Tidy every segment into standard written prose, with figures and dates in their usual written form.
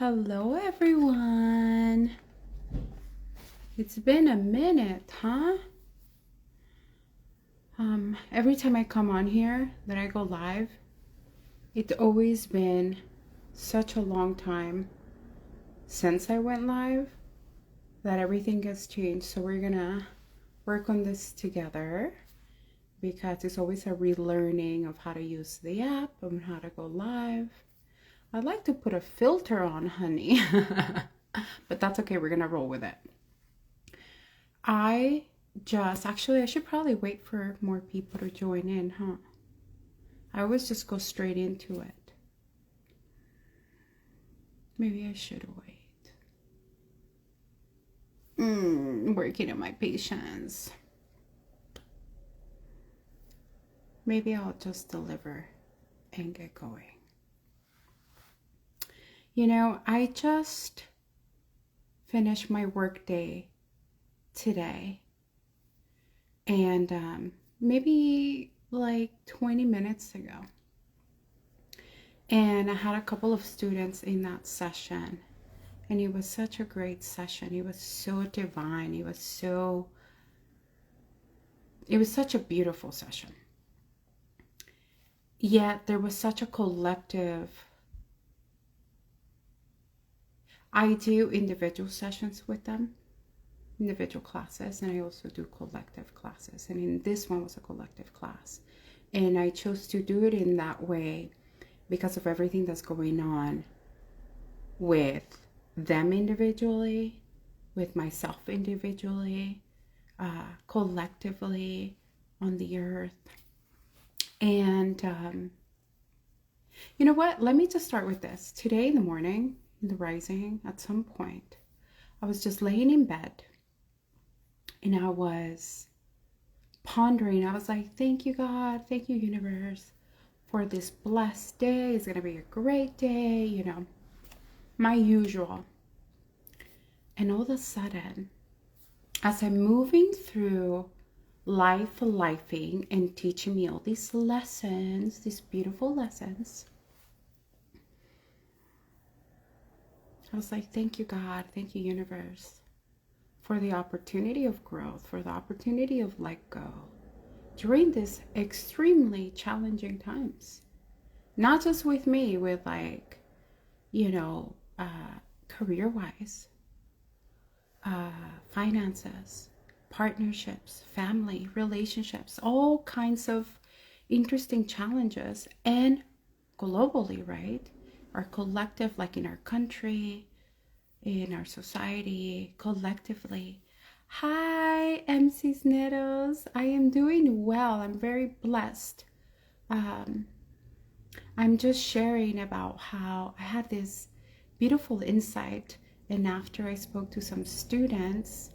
Hello, everyone. It's been a minute, huh? Every time I come on here that I go live, it's always been such a long time since I went live that everything has changed. So we're gonna work on this together because it's always a relearning of how to use the app and how to go live. I'd like to put a filter on, honey, but that's okay. We're gonna roll with it. I should probably wait for more people to join in, huh? I always just go straight into it. Maybe I should wait. Working on my patience. Maybe I'll just deliver and get going. You know, I just finished my work day today, and maybe like 20 minutes ago, and I had a couple of students in that session, and it was such a great session. It was so divine. It was such a beautiful session, yet there was such a collective. I do individual sessions with them, individual classes, and I also do collective classes. And in this one was a collective class. And I chose to do it in that way because of everything that's going on with them individually, with myself individually, collectively on the earth. And you know what? Let me just start with this. Today in the morning, in the rising, at some point, I was just laying in bed and I was pondering. I was like, thank you, God. Thank you, universe, for this blessed day. It's going to be a great day, you know, my usual. And all of a sudden, as I'm moving through lifing and teaching me all these lessons, these beautiful lessons, I was like, thank you, God. Thank you, universe, for the opportunity of growth, for the opportunity of let go during this extremely challenging times. Not just with me, with like, you know, career-wise, finances, partnerships, family, relationships, all kinds of interesting challenges, and globally, right? Our collective, like in our country, in our society, collectively. Hi, MC Cisneros. I am doing well. I'm very blessed. I'm just sharing about how I had this beautiful insight, and after I spoke to some students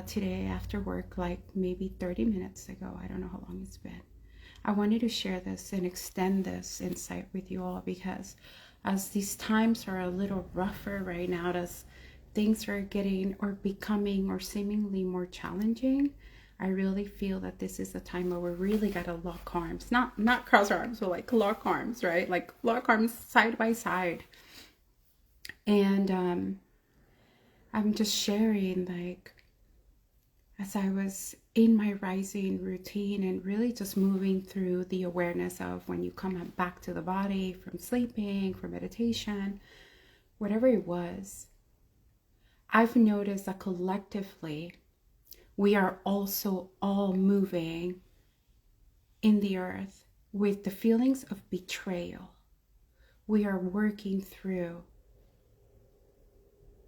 today after work, like maybe 30 minutes ago, I don't know how long it's been, I wanted to share this and extend this insight with you all, because as these times are a little rougher right now, as things are getting or becoming or seemingly more challenging, I really feel that this is a time where we really got to lock arms, not cross arms, but like lock arms, right? Like lock arms side by side. And I'm just sharing, like, as I was in my rising routine and really just moving through the awareness of when you come back to the body from sleeping, from meditation, whatever it was, I've noticed that collectively we are also all moving in the earth with the feelings of betrayal. We are working through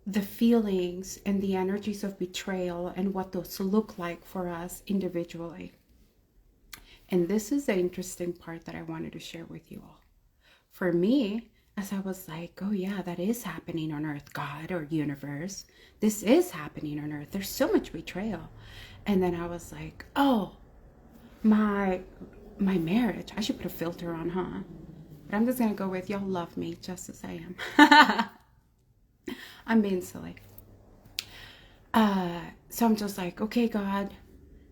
the feelings and the energies of betrayal and what those look like for us individually. And this is the interesting part that I wanted to share with you all. For me, as I was like, oh yeah, that is happening on earth, God or universe. This is happening on earth. There's so much betrayal. And then I was like, oh, my marriage. I should put a filter on, huh? But I'm just going to go with, y'all love me just as I am. I'm being silly. So I'm just like, okay, God,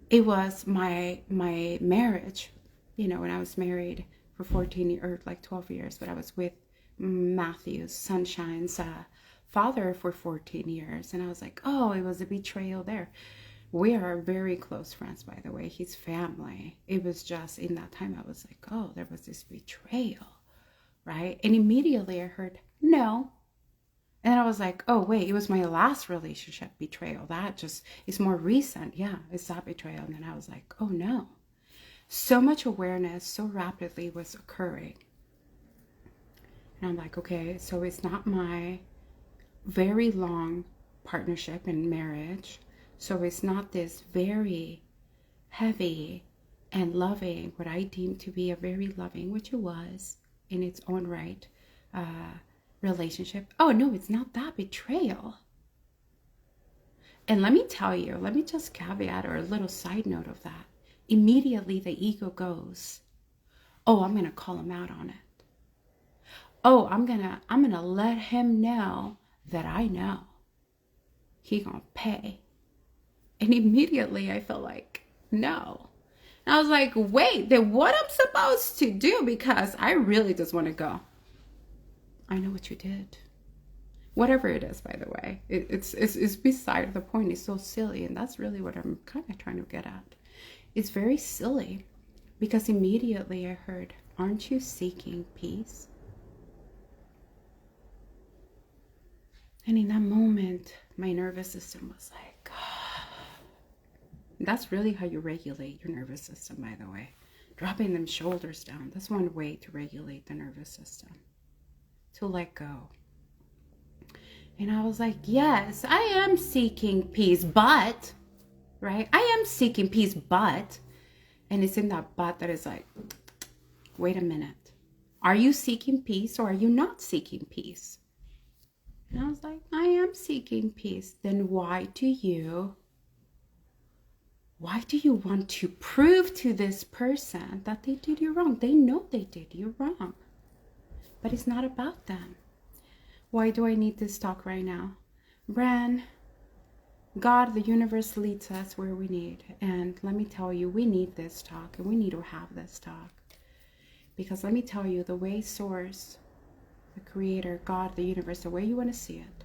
it was my marriage, you know, when I was married for 14 or like 12 years, but I was with Matthew's, Sunshine's father for 14 years. And I was like, oh, it was a betrayal there. We are very close friends, by the way. His family. It was just in that time I was like, oh, there was this betrayal, right? And immediately I heard, no. And I was like, oh, wait, it was my last relationship betrayal. That just is more recent. Yeah, it's that betrayal. And then I was like, oh, no. So much awareness so rapidly was occurring. And I'm like, okay, so it's not my very long partnership and marriage. So it's not this very heavy and loving, what I deem to be a very loving, which it was in its own right, relationship. Oh, no, it's not that betrayal. And let me tell you, let me just caveat or a little side note of that. Immediately the ego goes, oh, I'm going to call him out on it. Oh, I'm going to let him know that I know he going to pay. And immediately I felt like, no. And I was like, wait, then what I'm supposed to do? Because I really just want to go, I know what you did. Whatever it is, by the way, it's beside the point. It's so silly. And that's really what I'm kind of trying to get at. It's very silly because immediately I heard, aren't you seeking peace? And in that moment, my nervous system was like, that's really how you regulate your nervous system, by the way. Dropping them shoulders down. That's one way to regulate the nervous system. To let go. And I was like, yes, I am seeking peace, but, right? I am seeking peace, but, and it's in that but that is like, wait a minute. Are you seeking peace or are you not seeking peace? And I was like, I am seeking peace. Then why do you want to prove to this person that they did you wrong? They know they did you wrong. But it's not about them. Why do I need this talk right now? Bran, God, the universe leads us where we need. And let me tell you, we need this talk and we need to have this talk. Because let me tell you, the way Source, the Creator, God, the universe, the way you want to see it,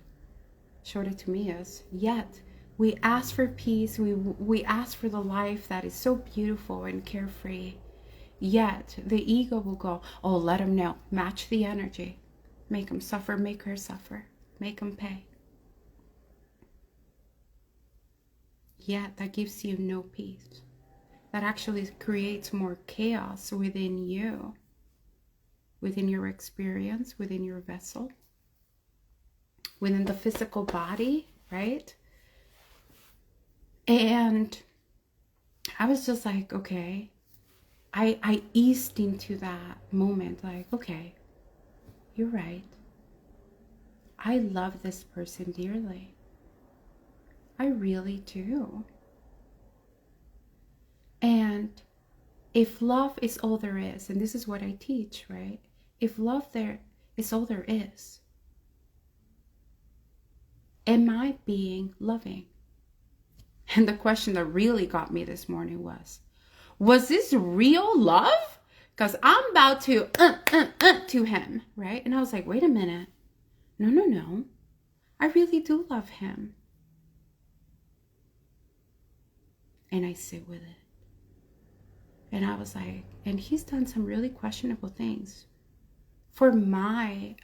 showed it to me is, yet we ask for peace, we ask for the life that is so beautiful and carefree, yet the ego will go, oh, let him know, match the energy, make him suffer, make her suffer, make him pay. Yet that gives you no peace. That actually creates more chaos within you, within your experience, within your vessel, within the physical body, right? And I was just like, okay, I eased into that moment, like, okay, you're right. I love this person dearly. I really do. And if love is all there is, and this is what I teach, right? If love there is all there is, am I being loving? And the question that really got me this morning was this real love? Because I'm about to him, right? And I was like, wait a minute. No. I really do love him. And I sit with it. And I was like, and he's done some really questionable things for my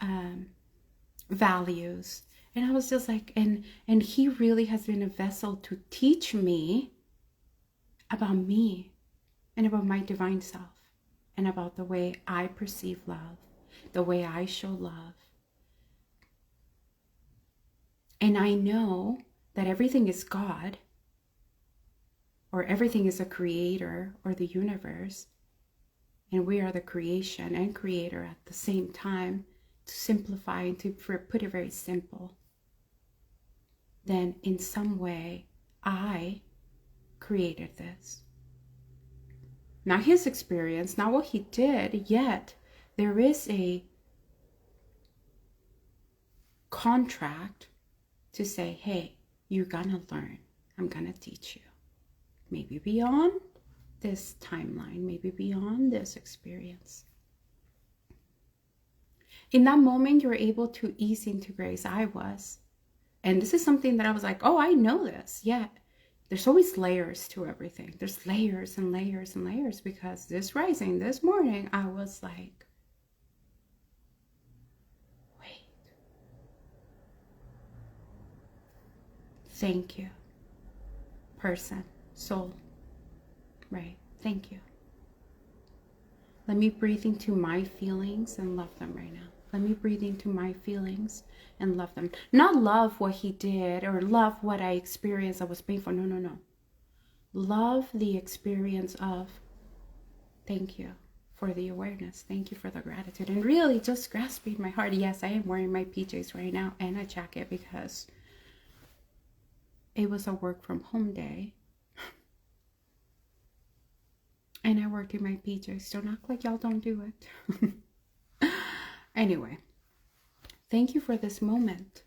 values. And I was just like, and he really has been a vessel to teach me about me and about my divine self and about the way I perceive love, the way I show love. And I know that everything is God, or everything is a creator or the universe, and we are the creation and creator at the same time. To simplify and to put it very simple, then in some way I created this. Not his experience, not what he did, yet there is a contract to say, hey, you're gonna learn, I'm gonna teach you. Maybe beyond this timeline, maybe beyond this experience. In that moment, you're able to ease into grace. I was. And this is something that I was like, oh, I know this. Yet there's always layers to everything. There's layers and layers and layers, because this rising, this morning, I was like, wait. Thank you. Person, soul, right? Thank you. Let me breathe into my feelings and love them right now. Let me breathe into my feelings and love them. Not love what he did or love what I experienced that was painful. No, no, no. Love the experience of thank you for the awareness. Thank you for the gratitude. And really just grasping my heart. Yes, I am wearing my PJs right now and a jacket because it was a work from home day. And I worked in my PJs. Don't act like y'all don't do it. Anyway, thank you for this moment.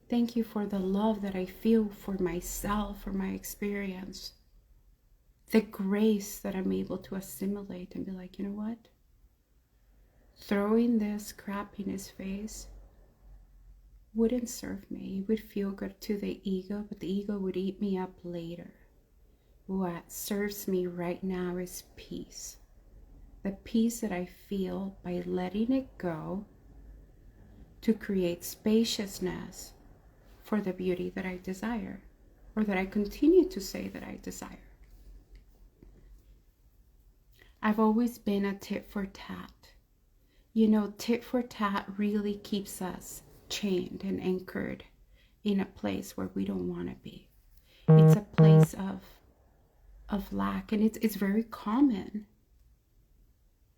Thank you for the love that I feel for myself, for my experience. The grace that I'm able to assimilate and be like, you know what? Throwing this crap in his face wouldn't serve me. It would feel good to the ego, but the ego would eat me up later. What serves me right now is peace. The peace that I feel by letting it go to create spaciousness for the beauty that I desire, or that I continue to say that I desire. I've always been a tit for tat. You know, tit for tat really keeps us chained and anchored in a place where we don't want to be. It's a place of lack, and it's very common,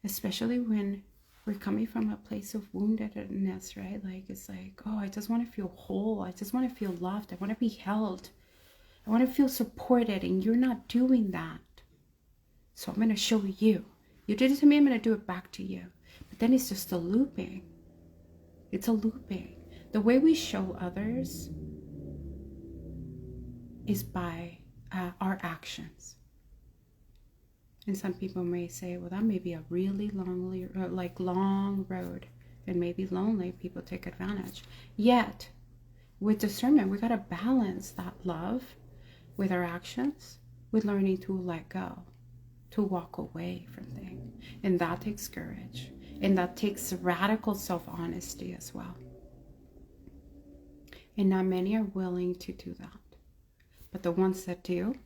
especially when we're coming from a place of woundedness, right? Like, it's like, oh, I just want to feel whole. I just want to feel loved. I want to be held. I want to feel supported, and you're not doing that. So I'm going to show you. You did it to me, I'm going to do it back to you. But then it's just a looping. It's a looping. The way we show others is by our actions. And some people may say, well, that may be a really long road and maybe lonely. People take advantage. Yet, with discernment, we got to balance that love with our actions, with learning to let go, to walk away from things. And that takes courage. And that takes radical self-honesty as well. And not many are willing to do that. But the ones that do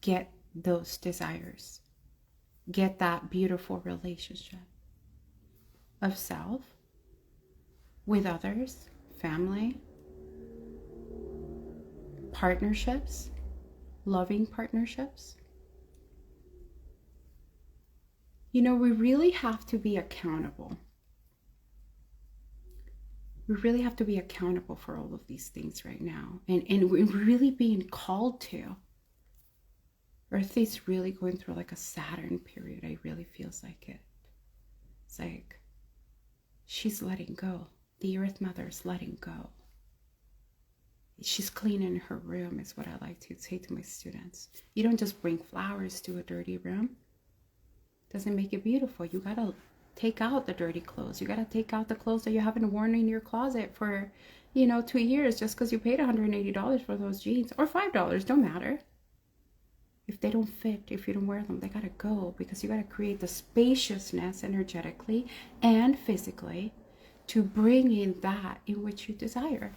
get those desires, get that beautiful relationship of self with others, family, partnerships, loving partnerships. You know, we really have to be accountable. We really have to be accountable for all of these things right now. And we're really being called to. Earth is really going through like a Saturn period. It really feels like it. It's like she's letting go. The Earth Mother is letting go. She's cleaning her room, is what I like to say to my students. You don't just bring flowers to a dirty room. Doesn't make it beautiful. You gotta take out the dirty clothes. You gotta take out the clothes that you haven't worn in your closet for, 2 years just because you paid $180 for those jeans, or $5, don't matter. If they don't fit, if you don't wear them, they gotta go, because you gotta create the spaciousness energetically and physically to bring in that in which you desire.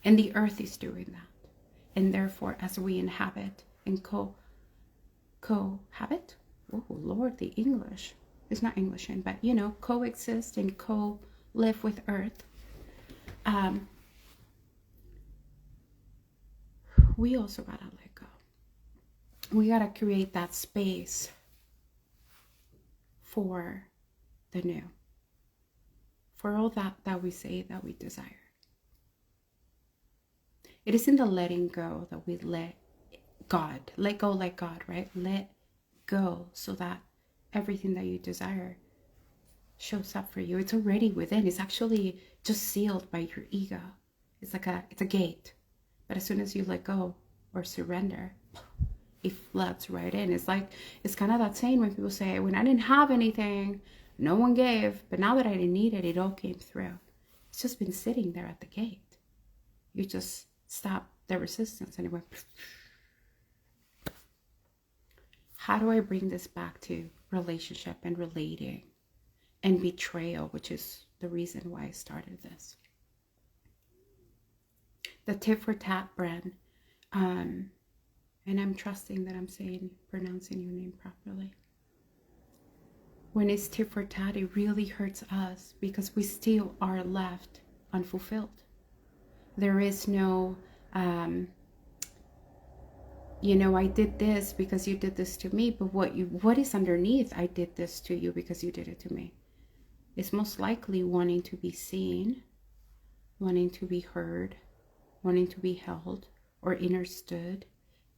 And the earth is doing that. And therefore, as we inhabit and cohabit, oh Lord, the English. It's not English, but coexist and co-live with earth. We also gotta let go. We gotta create that space for the new, for all that we say that we desire. It is in the letting go that we let go like God, right? Let go so that everything that you desire shows up for you. It's already within. It's actually just sealed by your ego. It's a gate. But as soon as you let go or surrender, it floods right in. It's kind of that saying when people say, when I didn't have anything, no one gave, but now that I didn't need it, it all came through. It's just been sitting there at the gate. You just stop the resistance and it went. How do I bring this back to relationship and relating and betrayal, which is the reason why I started this? The tit for tat brand, and I'm trusting that I'm pronouncing your name properly. When it's tit for tat, it really hurts us because we still are left unfulfilled. There is no, I did this because you did this to me, but what is underneath, I did this to you because you did it to me? It's most likely wanting to be seen, wanting to be heard, wanting to be held or understood.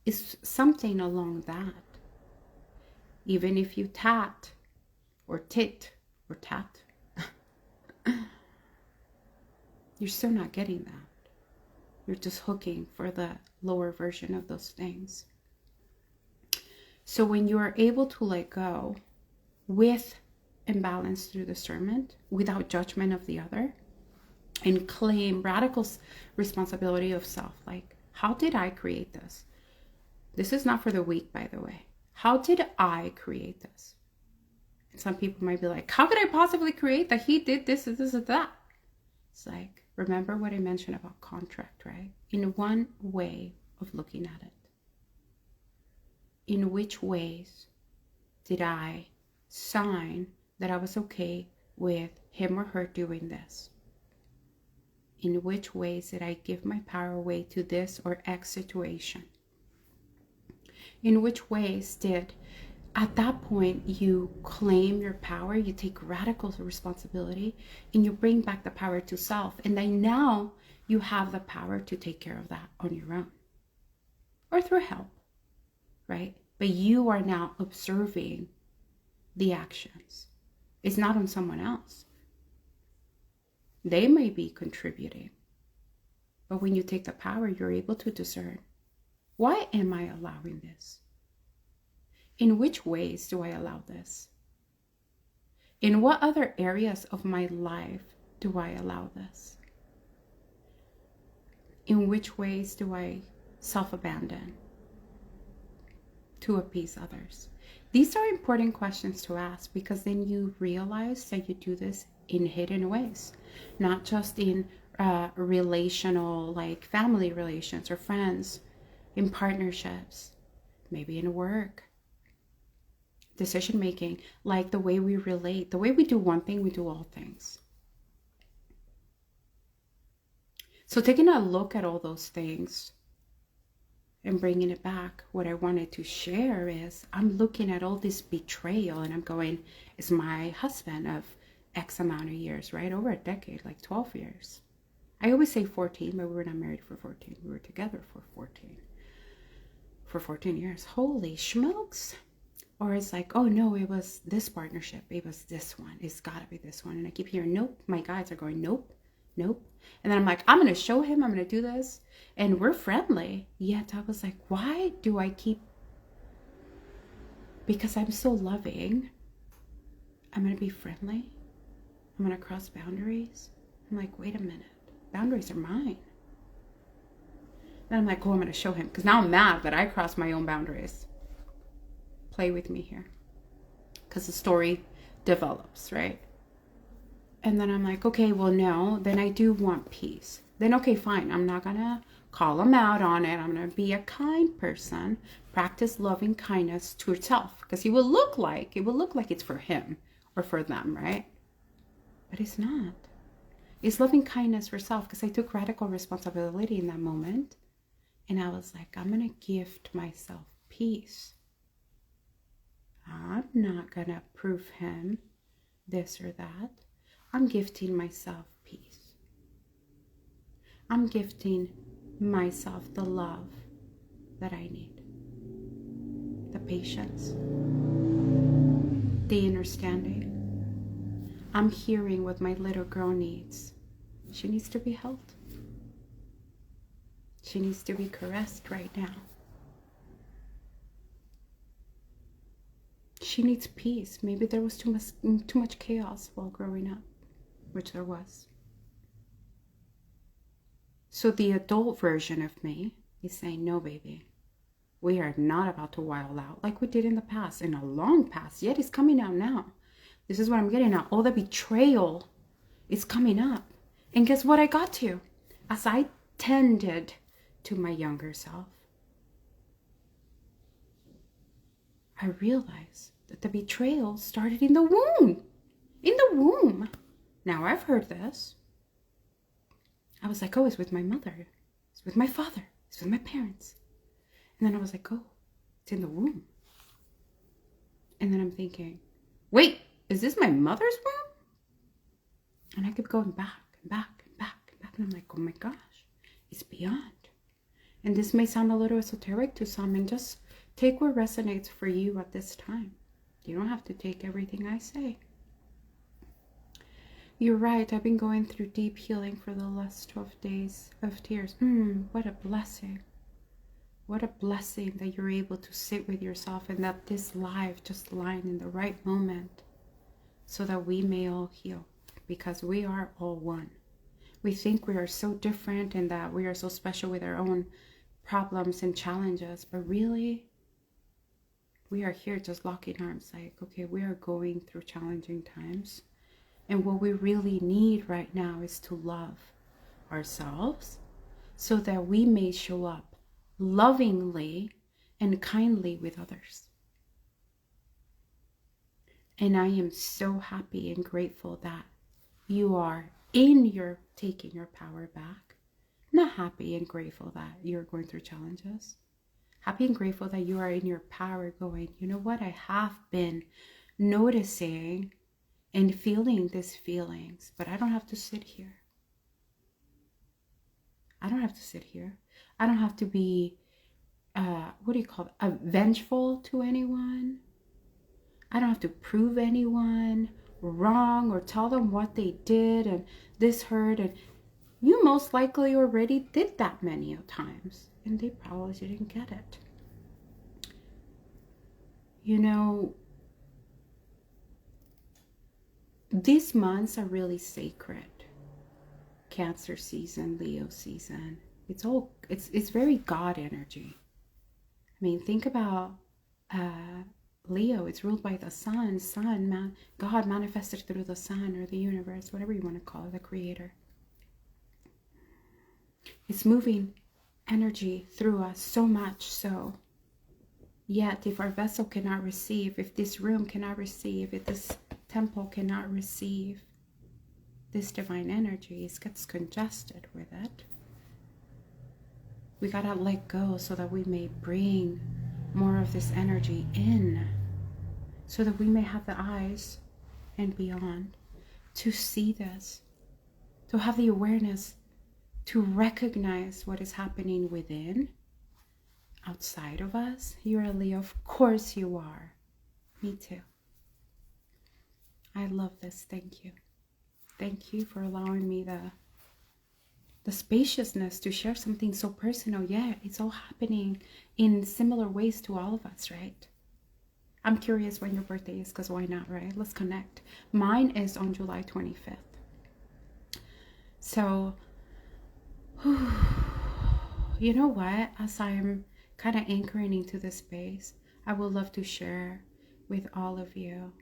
It's something along that. Even if you tat or tit or tat, you're still not getting that. You're just hooking for the lower version of those things. So when you are able to let go with imbalance through discernment, without judgment of the other, and claim radical responsibility of self, like, how did I create this? This is not for the weak, by the way. How did I create this? And some people might be like, how could I possibly create that? He did this and this and that. It's like, remember what I mentioned about contract, right? In one way of looking at it. In which ways did I sign that I was okay with him or her doing this? In which ways did I give my power away to this or X situation? In which ways did, at that point, you claim your power, you take radical responsibility, and you bring back the power to self. And then now you have the power to take care of that on your own or through help, right? But you are now observing the actions. It's not on someone else. They may be contributing, but when you take the power, you're able to discern, why am I allowing this? In which ways do I allow this? In what other areas of my life do I allow this? In which ways do I self-abandon to appease others? These are important questions to ask, because then you realize that you do this in hidden ways, not just in relational, like family relations or friends, in partnerships, maybe in work, decision making, like the way we relate, the way we do one thing, we do all things. So taking a look at all those things and bringing it back, what I wanted to share is, I'm looking at all this betrayal and I'm going, it's my husband of X amount of years, right? Over a decade, like 12 years. I always say 14, but we were not married for 14. We were together for 14 years. Holy smokes. Or it's like, oh no, it was this partnership. It was this one. It's got to be this one. And I keep hearing, nope. My guys are going, nope, nope. And then I'm like, I'm going to show him. I'm going to do this. And we're friendly. Yet I was like, why do I keep... Because I'm so loving, I'm going to be friendly. I'm going to cross boundaries. I'm like, wait a minute. Boundaries are mine. Then I'm like, oh, I'm going to show him. Because now I'm mad that I crossed my own boundaries. Play with me here. Because the story develops, right? And then I'm like, okay, well, no. Then I do want peace. Then, okay, fine. I'm not going to call him out on it. I'm going to be a kind person. Practice loving kindness to yourself. Because it will look like it's for him or for them, right? But it's not. It's loving kindness for self, because I took radical responsibility in that moment. And I was like, I'm going to gift myself peace. I'm not going to prove him this or that. I'm gifting myself peace. I'm gifting myself the love that I need. The patience. The understanding. I'm hearing what my little girl needs. She needs to be held. She needs to be caressed right now. she needs peace. Maybe there was too much chaos while growing up, which there was. So the adult version of me is saying, no, baby, we are not about to wild out like we did in the past, in a long past, yet it's coming out now. This is what I'm getting at. All the betrayal is coming up. And guess what I got to? As I tended to my younger self, I realized that the betrayal started in the womb. In the womb. Now I've heard this. I was like, oh, it's with my mother. It's with my father. It's with my parents. And then I was like, oh, it's in the womb. And then I'm thinking, wait, is this my mother's womb? And I kept going back and back and back and back. And I'm like, oh my gosh, it's beyond. And this may sound a little esoteric to some, and just take what resonates for you at this time. You don't have to take everything I say. You're right. I've been going through deep healing for the last 12 days of tears. What a blessing. What a blessing that you're able to sit with yourself, and that this live just aligned in the right moment so that we may all heal, because we are all one. We think we are so different and that we are so special with our own problems and challenges, but really we are here just locking arms like, okay, we are going through challenging times. And what we really need right now is to love ourselves so that we may show up lovingly and kindly with others. And I am so happy and grateful that you are taking your power back. Not happy and grateful that you're going through challenges. Happy and grateful that you are in your power going, you know what? I have been noticing and feeling these feelings, but I don't have to sit here. I don't have to sit here. I don't have to be, vengeful to anyone. I don't have to prove anyone wrong or tell them what they did and this hurt. And you most likely already did that many times, and they probably didn't get it. You know, these months are really sacred. Cancer season, Leo season. It's very God energy. I mean, think about Leo. It's ruled by the sun. God manifested through the sun or the universe, whatever you want to call it, the creator. It's moving energy through us so much so. Yet, if our vessel cannot receive, if this room cannot receive, if this temple cannot receive this divine energy, it gets congested with it. We gotta let go so that we may bring more of this energy in, so that we may have the eyes and beyond to see this, to have the awareness to recognize what is happening within, outside of us. You're a Leo, of course you are. Me too. I love this. Thank you. Thank you for allowing me the spaciousness to share something so personal. Yeah, it's all happening in similar ways to all of us, right? I'm curious when your birthday is, because why not, right? Let's connect. Mine is on July 25th. So, you know what? As I'm kind of anchoring into this space, I would love to share with all of you,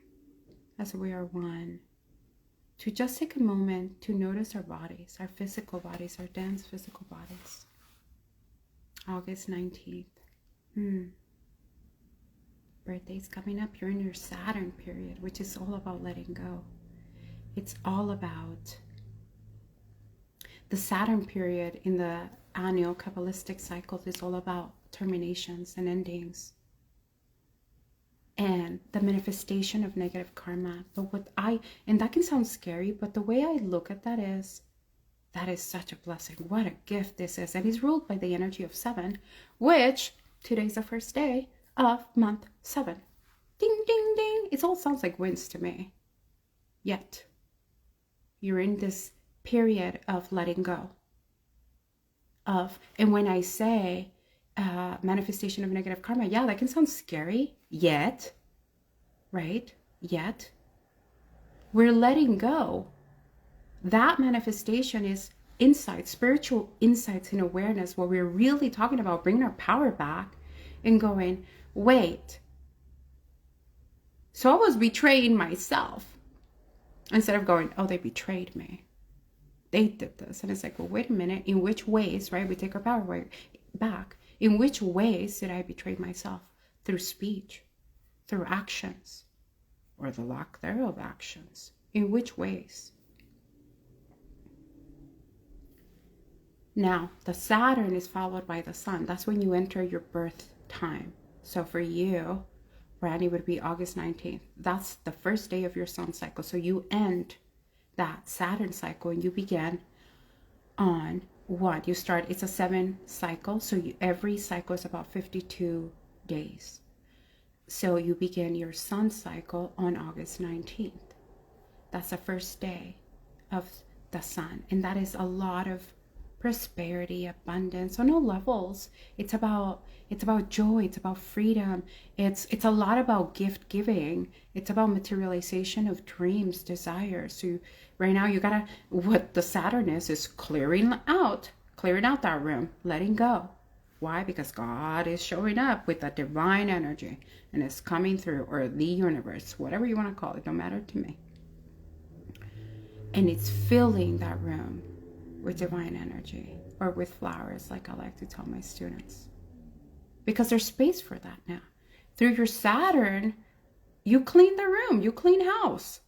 as we are one, to just take a moment to notice our bodies, our physical bodies, our dense physical bodies. August 19th. Birthday's coming up. You're in your Saturn period, which is all about letting go. It's all about the Saturn period in the annual Kabbalistic cycles is all about terminations and endings and the manifestation of negative karma. But and that can sound scary, but the way I look at that is such a blessing. What a gift this is. And it's ruled by the energy of 7, which today's the first day of month 7. Ding, ding, ding. It all sounds like wins to me. Yet, you're in this period of letting go. And when I say manifestation of negative karma, yeah, that can sound scary. Yet, right? Yet we're letting go. That manifestation is insight, spiritual insights and awareness, where we're really talking about bringing our power back and going, wait, so I was betraying myself, instead of going, oh, they betrayed me. They did this. And it's like, well, wait a minute. In which ways, right? We take our power back. In which ways did I betray myself? Through speech, through actions, or the lack thereof actions. In which ways? Now, the Saturn is followed by the Sun. That's when you enter your birth time. So for you, Brandy, would be August 19th. That's the first day of your sun cycle. So you end that Saturn cycle and you begin on what? You start, it's a 7 cycle. So every cycle is about 52 days. So you begin your sun cycle on August 19th. That's the first day of the sun. And that is a lot of prosperity, abundance on all levels. It's about joy, it's about freedom. It's a lot about gift giving. It's about materialization of dreams, desires. So right now you gotta, what the Saturn is clearing out that room, letting go. Why? Because God is showing up with that divine energy and it's coming through, or the universe, whatever you want to call it, don't matter to me. And it's filling that room with divine energy, or with flowers, like I like to tell my students, because there's space for that now. Through your Saturn, you clean the room, you clean house,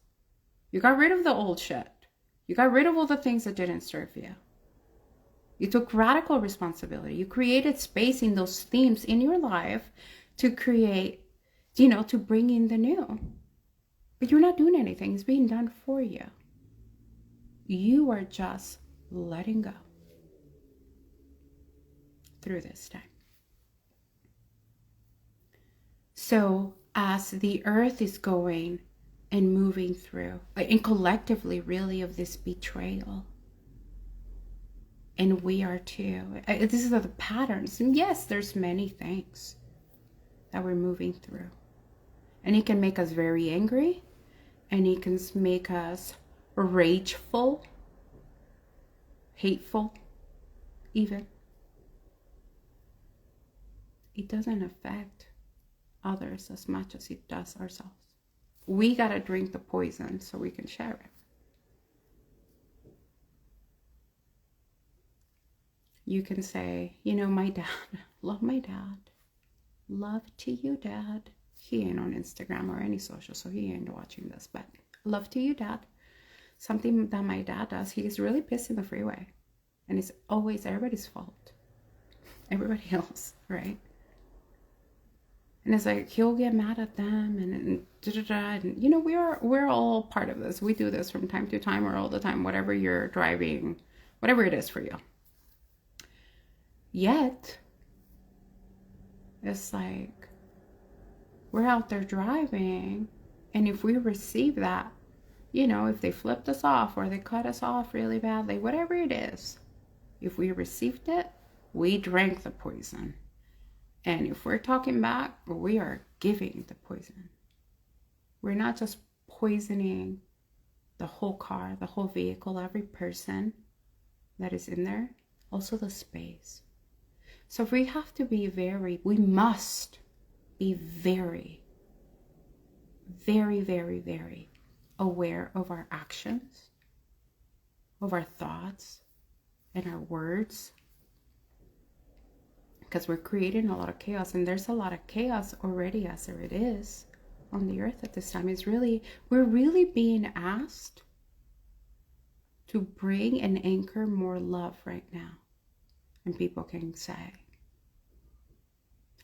you got rid of the old shit, you got rid of all the things that didn't serve you. You took radical responsibility. You created space in those themes in your life to create, to bring in the new. But you're not doing anything. It's being done for you. You are just letting go through this time. So as the earth is going and moving through, and collectively really, of this betrayal, and we are too, these are the patterns. And yes, there's many things that we're moving through, and it can make us very angry, and it can make us rageful, hateful, even. It doesn't affect others as much as it does ourselves. We gotta drink the poison so we can share it. You can say, my dad, love my dad. Love to you, Dad. He ain't on Instagram or any social, so he ain't watching this, but love to you, Dad. Something that my dad does, he's really pissed in the freeway. And it's always everybody's fault. Everybody else, right? And it's like, he'll get mad at them and da-da-da. And, we're all part of this. We do this from time to time, or all the time, whatever you're driving, whatever it is for you. Yet, it's like, we're out there driving, and if we receive that, if they flipped us off or they cut us off really badly, whatever it is, if we received it, we drank the poison. And if we're talking back, we are giving the poison. We're not just poisoning the whole car, the whole vehicle, every person that is in there, also the space. So we have to be we must be very, very, very, very aware of our actions, of our thoughts, and our words. Because we're creating a lot of chaos, and there's a lot of chaos already as there it is on the earth at this time. We're really being asked to bring and anchor more love right now. And people can say,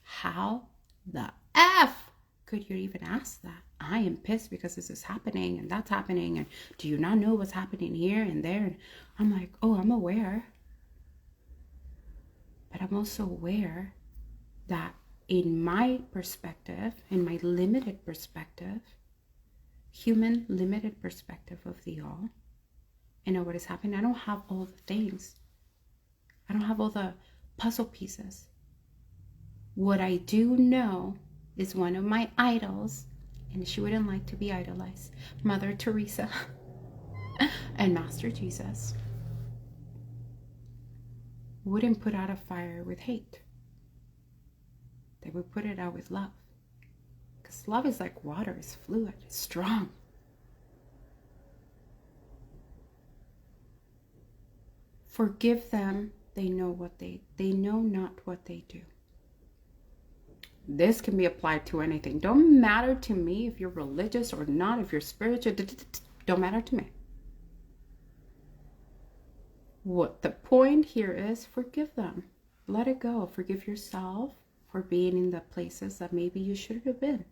how the F could you even ask that? I am pissed because this is happening and that's happening. And do you not know what's happening here and there? And I'm like, oh, I'm aware. But I'm also aware that in my perspective, in my limited perspective, human limited perspective of the all, what is happening. I don't have all the things. I don't have all the puzzle pieces. What I do know is one of my idols and she wouldn't like to be idolized. Mother Teresa and Master Jesus wouldn't put out a fire with hate. They would put it out with love. Because love is like water, it's fluid, it's strong. Forgive them, they know not what they do. This can be applied to anything. Don't matter to me if you're religious or not, if you're spiritual, don't matter to me. What the point here is, forgive them. Let it go. Forgive yourself for being in the places that maybe you shouldn't have been.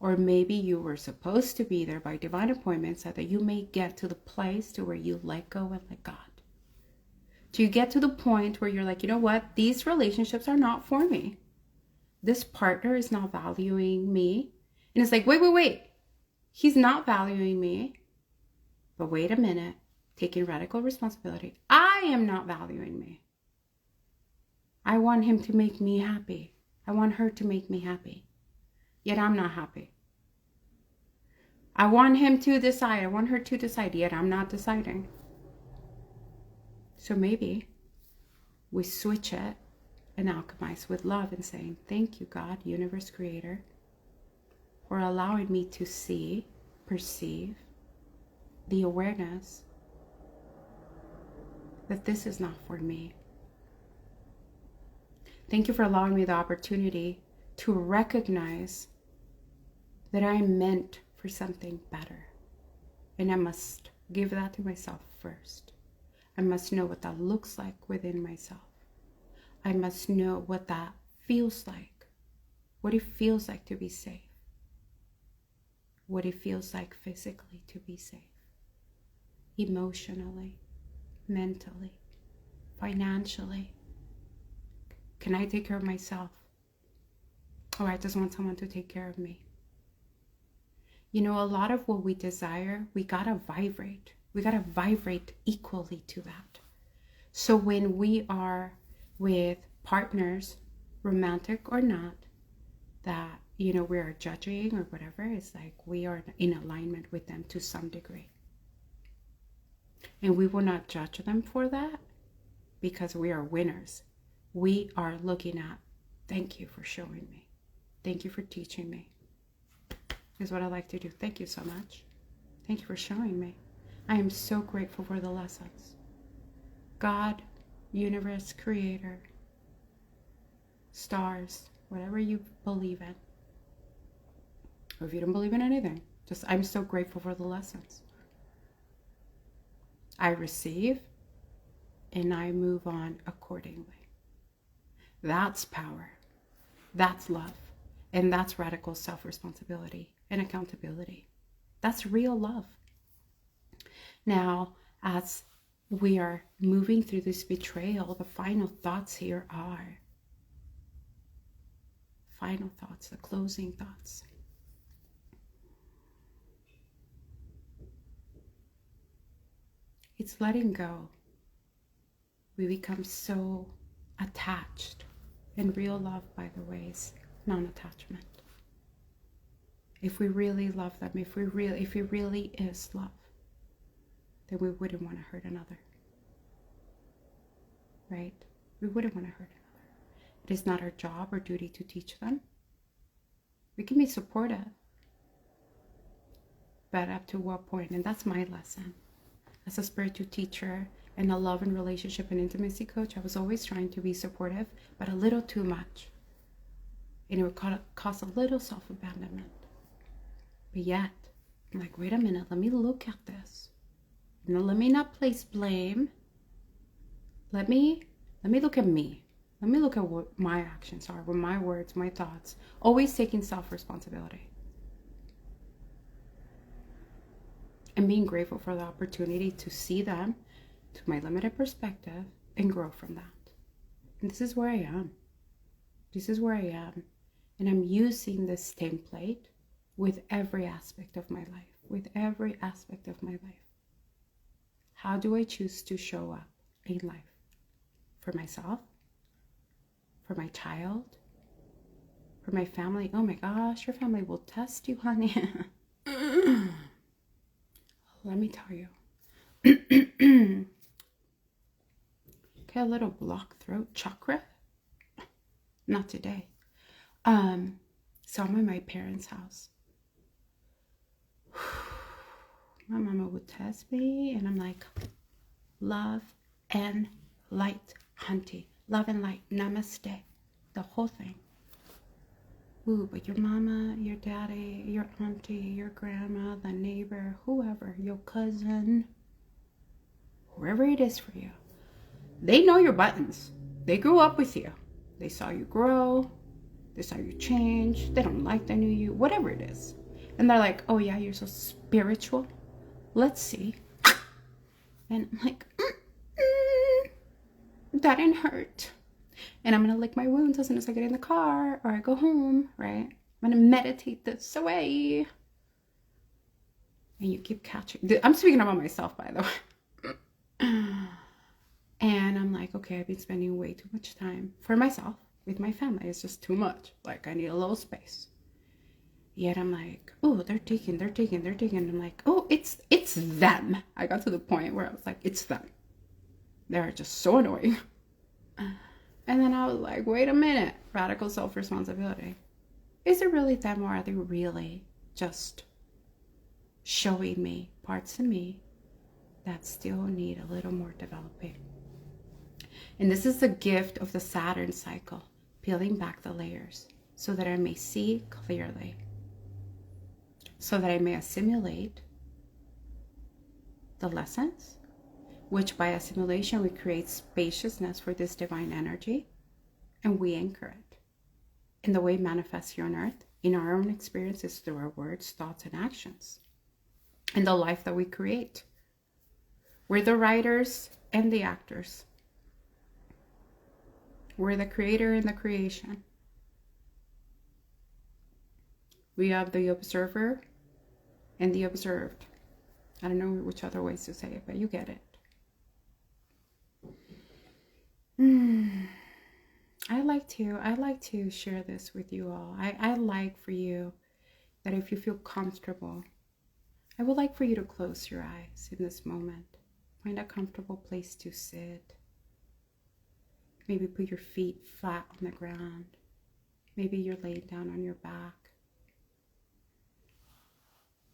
Or maybe you were supposed to be there by divine appointment so that you may get to the place to where you let go and let God. Do you get to the point where you're like, you know what? These relationships are not for me. This partner is not valuing me. And it's like, wait. He's not valuing me. But wait a minute. Taking radical responsibility. I am not valuing me. I want him to make me happy. I want her to make me happy. Yet I'm not happy. I want him to decide. I want her to decide. Yet I'm not deciding. So maybe we switch it and alchemize with love and saying, thank you, God, universe creator, for allowing me to see, perceive the awareness that this is not for me. Thank you for allowing me the opportunity to recognize that I am meant for something better. And I must give that to myself first. I must know what that looks like within myself. I must know what that feels like. What it feels like to be safe. What it feels like physically to be safe. Emotionally, mentally, financially. Can I take care of myself? Or I just want someone to take care of me. You know, a lot of what we desire, we gotta vibrate. We gotta vibrate equally to that. So when we are with partners, romantic or not, that, you know, we are judging or whatever, it's like we are in alignment with them to some degree. And we will not judge them for that because we are winners. We are looking at, thank you for showing me. Thank you for teaching me. Is what I like to do. Thank you so much. Thank you for showing me. I am so grateful for the lessons. God, universe, creator, stars, whatever you believe in. Or if you don't believe in anything, just I'm so grateful for the lessons. I receive and I move on accordingly. That's power. That's love. And that's radical self-responsibility and accountability. That's real love. Now, as we are moving through this betrayal, the final thoughts here are, final thoughts, the closing thoughts. It's letting go. We become so attached. And real love, by the way, is non-attachment. If we really love them, if it really is love, then we wouldn't want to hurt another. Right? We wouldn't want to hurt another. It is not our job or duty to teach them. We can be supportive. But up to what point? And that's my lesson. As a spiritual teacher and a love and relationship and intimacy coach, I was always trying to be supportive, but a little too much. And it would cause a little self-abandonment. But yet, I'm like, wait a minute, let me look at this. Now, let me not place blame. Let me look at me. Let me look at what my actions are, what my words, my thoughts. Always taking self-responsibility. And being grateful for the opportunity to see them, to my limited perspective, and grow from that. And this is where I am. This is where I am. And I'm using this template with every aspect of my life. With every aspect of my life. How do I choose to show up in life? For myself? For my child? For my family, oh my gosh, your family will test you, honey. Let me tell you. Okay, a little blocked throat chakra. Not today. So I'm in my parents' house. My mama would test me, and I'm like, love and light, hunty. Love and light, namaste. The whole thing. Ooh, but your mama, your daddy, your auntie, your grandma, the neighbor, whoever, your cousin, whoever it is for you, they know your buttons. They grew up with you. They saw you grow. They saw you change. They don't like the new you, whatever it is. And they're like, oh yeah, you're so spiritual. Let's see. And I'm like, that didn't hurt. And I'm going to lick my wounds as soon as I get in the car or I go home, right? I'm going to meditate this away. And you keep catching. I'm speaking about myself, by the way. And I'm like, okay, I've been spending way too much time for myself with my family. It's just too much. Like, I need a little space. Yet I'm like, oh, they're taking. I'm like, oh, it's them. I got to the point where I was like, it's them. They're just so annoying. And then I was like, wait a minute, radical self-responsibility. Is it really them, or are they really just showing me parts of me that still need a little more developing? And this is the gift of the Saturn cycle, peeling back the layers so that I may see clearly, so that I may assimilate the lessons, which by assimilation we create spaciousness for this divine energy, and we anchor it. And the way it manifests here on earth, in our own experiences, through our words, thoughts, and actions, and the life that we create. We're the writers and the actors. We're the creator and the creation. We have the observer and the observed. I don't know which other ways to say it, but you get it. I like to share this with you all. I like for you that if you feel comfortable, I would like for you to close your eyes in this moment. Find a comfortable place to sit. Maybe put your feet flat on the ground. Maybe you're laying down on your back.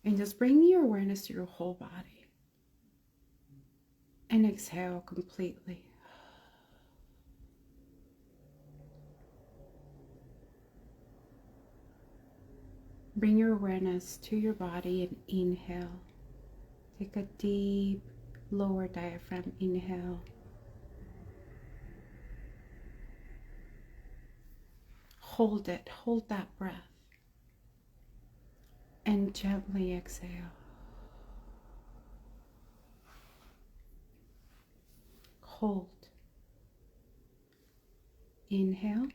And just bring your awareness to your whole body. And exhale completely. Bring your awareness to your body and inhale. Take a deep lower diaphragm inhale. Hold it, hold that breath. And gently exhale. Hold. Inhale.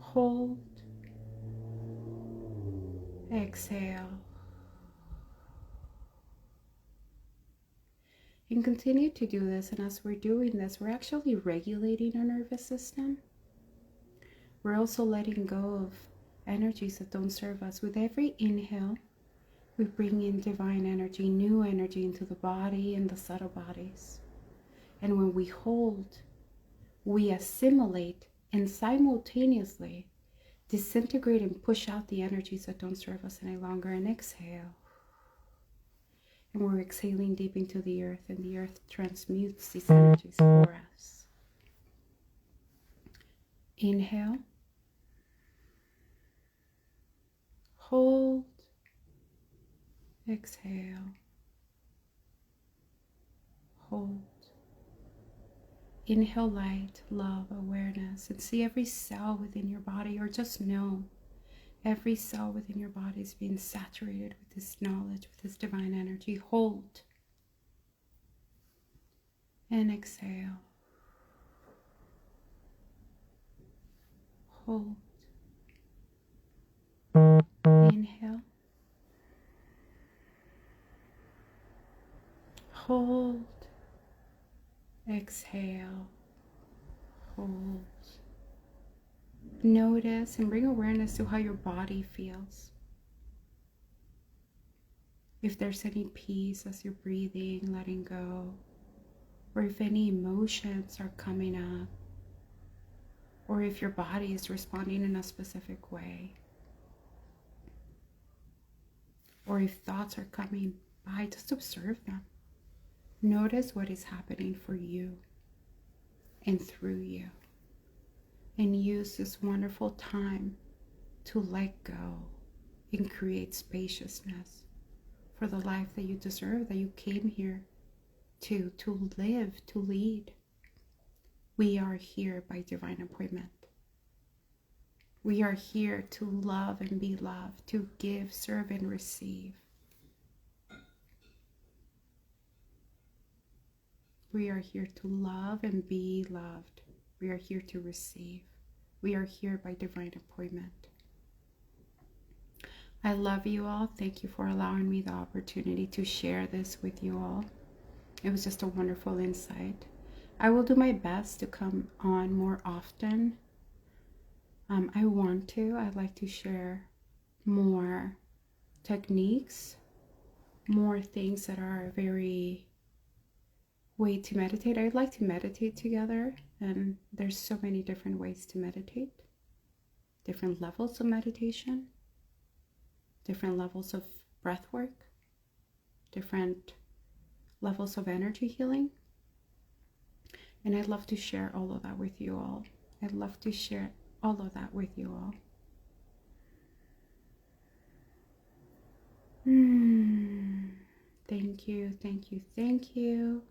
Hold. Exhale. And continue to do this, and as we're doing this, we're actually regulating our nervous system. We're also letting go of energies that don't serve us. With every inhale, we bring in divine energy, new energy into the body and the subtle bodies. And when we hold, we assimilate and simultaneously disintegrate and push out the energies that don't serve us any longer. And exhale. And we're exhaling deep into the earth, and the earth transmutes these energies for us. Inhale. Hold. Exhale. Hold. Inhale light, love, awareness, and see every cell within your body, or just know every cell within your body is being saturated with this knowledge, with this divine energy. Hold. And exhale. Hold. Inhale. Hold. Exhale. hold. Notice and bring awareness to how your body feels. If there's any peace as you're breathing, letting go, or if any emotions are coming up, or if your body is responding in a specific way, or if thoughts are coming by, just observe them. Notice what is happening for you and through you. And use this wonderful time to let go and create spaciousness for the life that you deserve, that you came here to live, to lead. We are here by divine appointment. We are here to love and be loved, to give, serve, and receive. We are here to love and be loved. We are here to receive. We are here by divine appointment. I love you all. Thank you for allowing me the opportunity to share this with you all. It was just a wonderful insight. I will do my best to come on more often. I want to. I'd like to share more techniques, more things that are very way to meditate. I'd like to meditate together, and there's so many different ways to meditate, different levels of meditation, different levels of breath work, different levels of energy healing. And I'd love to share all of that with you all. I'd love to share all of that with you all. Thank you, thank you, thank you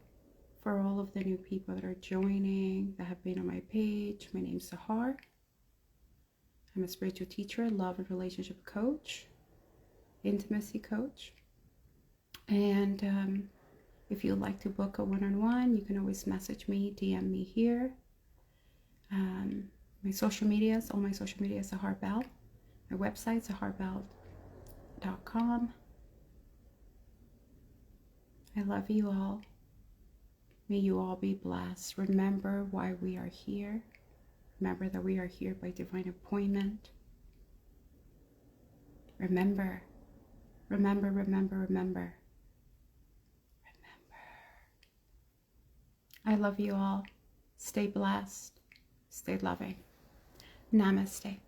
for all of the new people that are joining, that have been on my page. My name's Saharᴫ. I'm a spiritual teacher, love and relationship coach, intimacy coach. And if you'd like to book a one-on-one, you can always message me, DM me here. My social medias, all my social media is Saharᴫ. My website, sahar̀bell.com. I love you all. May you all be blessed. Remember why we are here. Remember that we are here by divine appointment. Remember, remember, remember, remember. I love you all. Stay blessed. Stay loving. Namaste.